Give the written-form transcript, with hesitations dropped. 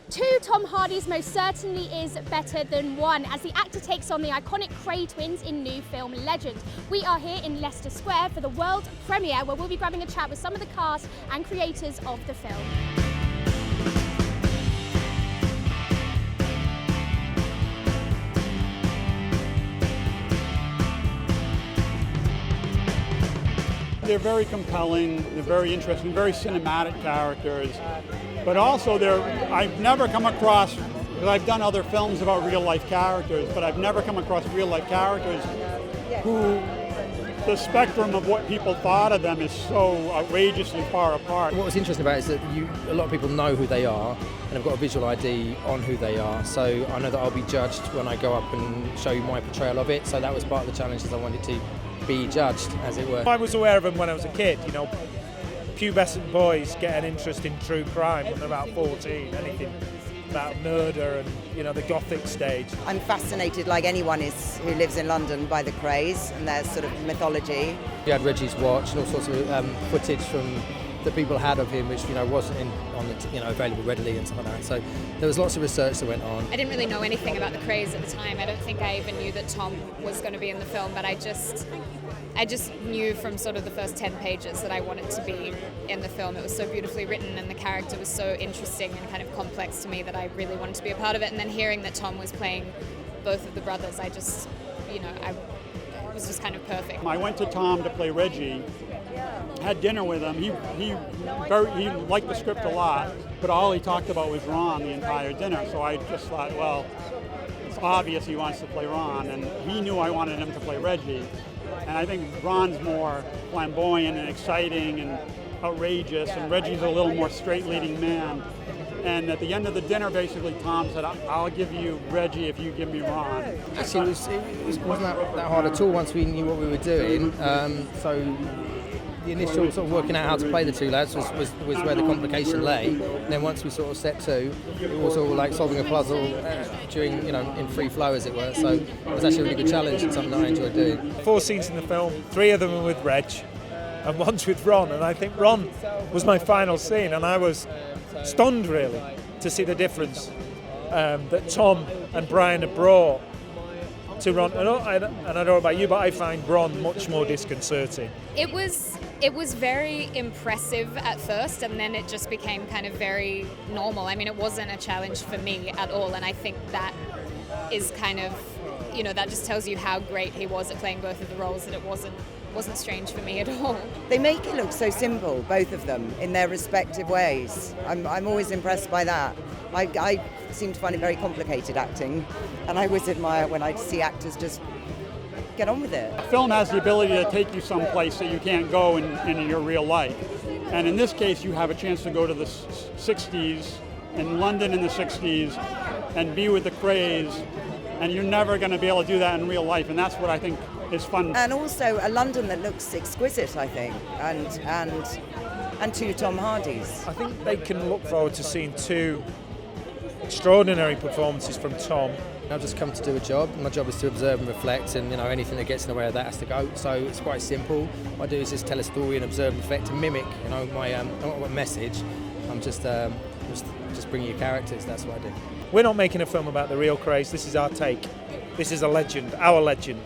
Two Tom Hardys most certainly is better than one, as the actor takes on the iconic Kray Twins in new film Legend. We are here in Leicester Square for the world premiere, where we'll be grabbing a chat with some of the cast and creators of the film. They're very compelling, they're very interesting, very cinematic characters, but also I've never come across, because I've done other films about real life characters, but I've never come across real life characters who the spectrum of what people thought of them is so outrageously far apart. What was interesting about it is that a lot of people know who they are and have got a visual ID on who they are, so I know that I'll be judged when I go up and show you my portrayal of it, so that was part of the challenge, as I wanted to be judged, as it were. I was aware of them when I was a kid, you know, pubescent boys get an interest in true crime when they're about 14, anything about murder and, you know, the gothic stage. I'm fascinated, like anyone is who lives in London, by the Krays and their sort of mythology. We had Reggie's watch and all sorts of footage from that people had of him, which wasn't available readily and stuff like that. So there was lots of research that went on. I didn't really know anything about the Krays at the time. I don't think I even knew that Tom was going to be in the film, but I just knew from sort of the first 10 pages that I wanted to be in the film. It was so beautifully written and the character was so interesting and kind of complex to me that I really wanted to be a part of it. And then hearing that Tom was playing both of the brothers, it was just kind of perfect. I went to Tom to play Reggie, had dinner with him. He liked the script a lot, but all he talked about was Ron the entire dinner. So I just thought, well, it's obvious he wants to play Ron, and he knew I wanted him to play Reggie. And I think Ron's more flamboyant and exciting and outrageous, and Reggie's a little more straight-leading man. And at the end of the dinner, basically, Tom said, I'll give you Reggie if you give me Ron. Actually, it wasn't that hard at all once we knew what we were doing. So the initial sort of working out how to play the two lads was where the complication lay. And then once we sort of set to, it was all like solving a puzzle during, in free flow, as it were. So it was actually a really good challenge and something that I enjoyed doing. 4 scenes in the film, 3 of them were with Reg, and one's with Ron. And I think Ron was my final scene, and I was stunned, really, to see the difference that Tom and Brian had brought to Ron. And I don't know about you, but I find Ron much more disconcerting. It was very impressive at first, and then it just became kind of very normal. I mean, it wasn't a challenge for me at all, and I think that is kind of, that just tells you how great he was at playing both of the roles, that it wasn't strange for me at all. They make it look so simple, both of them, in their respective ways. I'm always impressed by that. I seem to find it very complicated, acting, and I always admire when I see actors just get on with it. A film has the ability to take you someplace that you can't go in your real life. And in this case, you have a chance to go to the 60s, in London in the 60s, and be with the Krays, and you're never going to be able to do that in real life, and that's what I think is fun. And also a London that looks exquisite, I think, and 2 Tom Hardys. I think they can look forward to seeing 2 extraordinary performances from Tom. I've just come to do a job. My job is to observe and reflect, and anything that gets in the way of that has to go. So it's quite simple. What I do is just tell a story and observe and reflect and mimic. My message. I'm just bringing you characters. That's what I do. We're not making a film about the real Krays. This is our take. This is a legend, our legend.